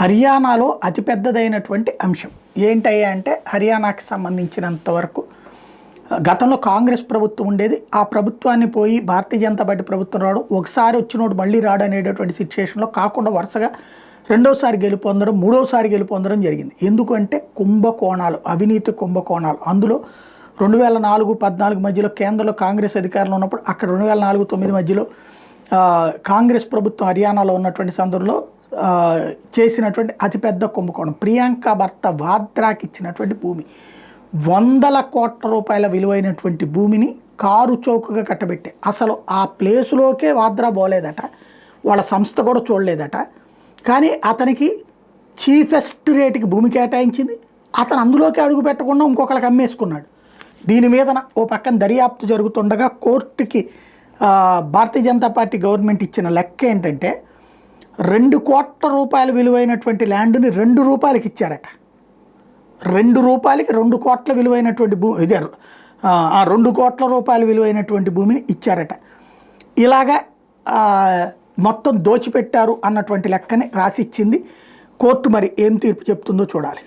హర్యానాలో అతిపెద్దదైనటువంటి అంశం ఏంటయ్యా అంటే హర్యానాకి సంబంధించినంత వరకు గతంలో కాంగ్రెస్ ప్రభుత్వం ఉండేది. ఆ ప్రభుత్వాన్ని పోయి భారతీయ జనతా పార్టీ ప్రభుత్వం రావడం, ఒకసారి వచ్చినోడు మళ్ళీ రాడు అనేటటువంటి సిచ్యువేషన్లో కాకుండా వరుసగా రెండోసారి గెలుపొందడం, మూడోసారి గెలుపొందడం జరిగింది. ఎందుకంటే కుంభకోణాలు, అవినీతి కుంభకోణాలు. అందులో 2004-14 మధ్యలో కేంద్రంలో కాంగ్రెస్ అధికారంలో ఉన్నప్పుడు, అక్కడ 2004-9 మధ్యలో కాంగ్రెస్ ప్రభుత్వం హర్యానాలో ఉన్నటువంటి సందర్భంలో చేసినటువంటి అతిపెద్ద కుంభకోణం. ప్రియాంక భర్త వాద్రాకి ఇచ్చినటువంటి భూమి, 100 కోట్ల రూపాయల విలువైనటువంటి భూమిని కారు చౌకగా కట్టబెట్టే, అసలు ఆ ప్లేసులోకే వాద్రా పోలేదట, వాళ్ళ సంస్థ కూడా చూడలేదట. కానీ అతనికి చీఫెస్ట్ రేటుకి భూమి కేటాయించింది. అతను అందులోకి అడుగు పెట్టకుండా ఇంకొకరికి అమ్మేసుకున్నాడు. దీని మీద ఓ పక్కన దర్యాప్తు జరుగుతుండగా కోర్టుకి భారతీయ జనతా పార్టీ గవర్నమెంట్ ఇచ్చిన లెక్క ఏంటంటే 2 కోట్ల రూపాయల విలువైనటువంటి ల్యాండ్ని 2 రూపాయలకి ఇచ్చారట. 2 రూపాయలకి 2 కోట్ల విలువైనటువంటి ఇదే 2 కోట్ల రూపాయల విలువైనటువంటి భూమిని ఇచ్చారట. ఇలాగా మొత్తం దోచిపెట్టారు అన్నటువంటి లెక్కని రాసిచ్చింది కోర్టు. మరి ఏం తీర్పు చెప్తుందో చూడాలి.